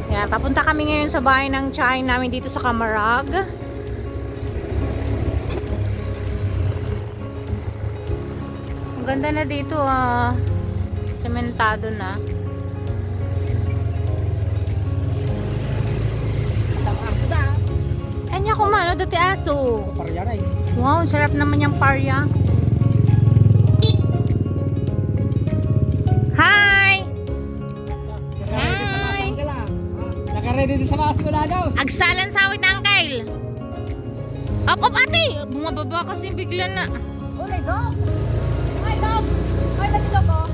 Yan, papunta kami ngayon sa bahay ng Chai namin dito sa Camarag. Ang ganda na dito ah. Sementado na. Kanya ko man, dati aso. Parya na eh. Wow, sarap naman yung parya. Hi! Hi! Naka-ready din sa mga aspulados. Agsalan sawit na Uncle. Up, ate! Bumababa kasi bigla na. Oh my God! My dog! My dog oh!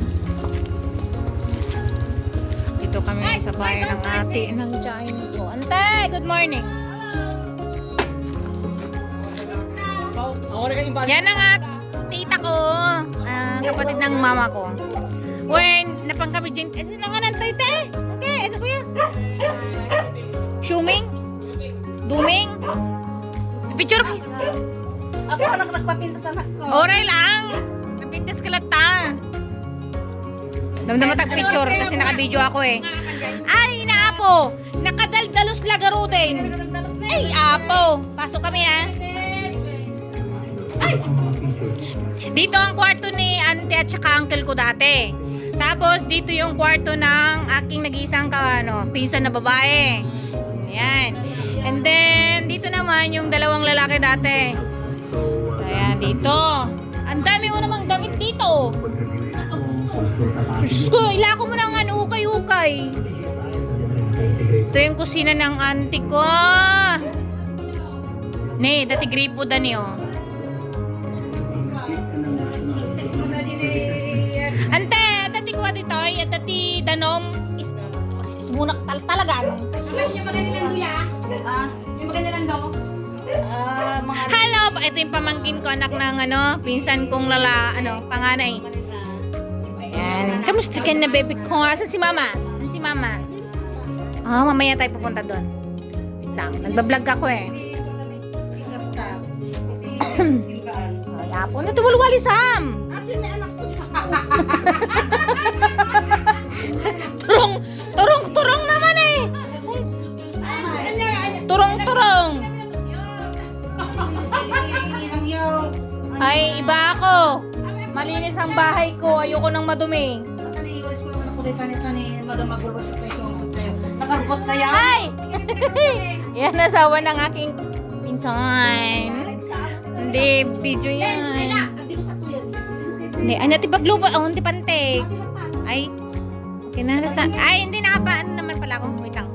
Dito kami sa bahay ng ate ng China ko. Ante, good morning! Yan ang tita ko, kapatid ng mama ko. When napangkami dyan, ito na nga ng tita eh. Okay, ito kuya. Shuming? Duming? Picture ko. Ako anak nagpapintas anak ko. Oray lang. Napintas ka lang ta. Damdaman tag-picture kasi naka-video ako eh. Ay, inaapo. Nakadaldalos lagarutin. Ay, apo. Pasok kami ha. Ay! Dito ang kwarto ni auntie at saka uncle ko dati. Tapos dito yung kwarto ng aking nag-iisang pinsan na babae. Ayan. And then dito naman yung dalawang lalaki dati. Ayan dito. Ang dami mo namang damit dito. Diyos ko, ilako mo ng ukay-ukay. Ito yung kusina ng auntie ko. Ne, dati gripo dani oh. Ante, dati ko dito ay dati danom is bunak talaga. Kamay niya maganda lang do ya. Yung maganda lang do. Hello, ito yung pamangkin ko anak ng pinsan kong panganay. Ayan. Kamusta ka na baby ko? Saan si mama? Saan si mama? Oh, mamaya tayo pupunta doon. Wait lang, nagbablog ako eh. Ay, apo na tumulwali Sam. Turong naman eh. Turong. Ay, iba ako. Malinis ang bahay ko. Ayoko nang madumi. Nakarupot na yan. Hi! Yan, asawa ng aking pinsan. Hindi, video yan. Hindi, ay natipaglupa. Oh, hindi pante. Ay, kinalata. Ay, hindi nakapaan naman pala ako. Wait lang.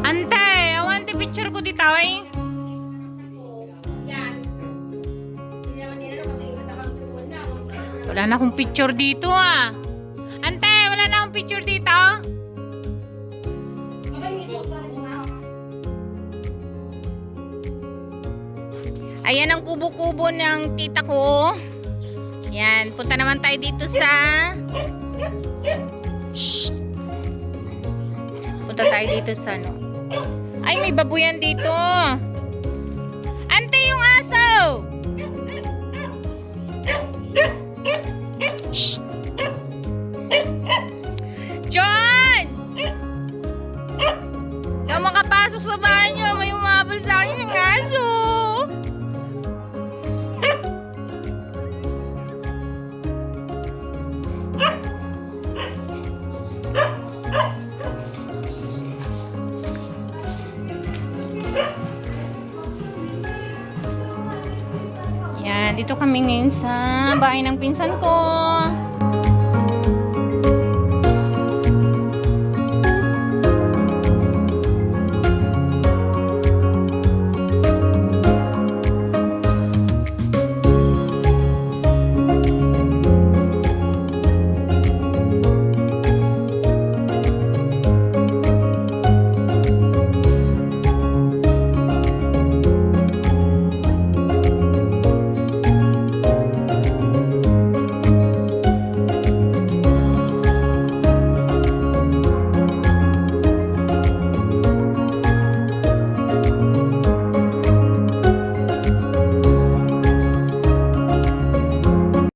Ante, awan ti picture ko dito eh. Wala na akong picture dito ah. Ante, wala na akong picture dito. Ayan ang kubo-kubo ng tita ko. Yan, punta naman tayo dito sa Shhh. Punta tayo dito sa Ay, may babuyan dito. Ante, yung aso. Shhh. John! Daw makapasok sa bahay niyo. May umabal sa akin yung aso. Yan, dito kami ngayon sa bahay ng pinsan ko.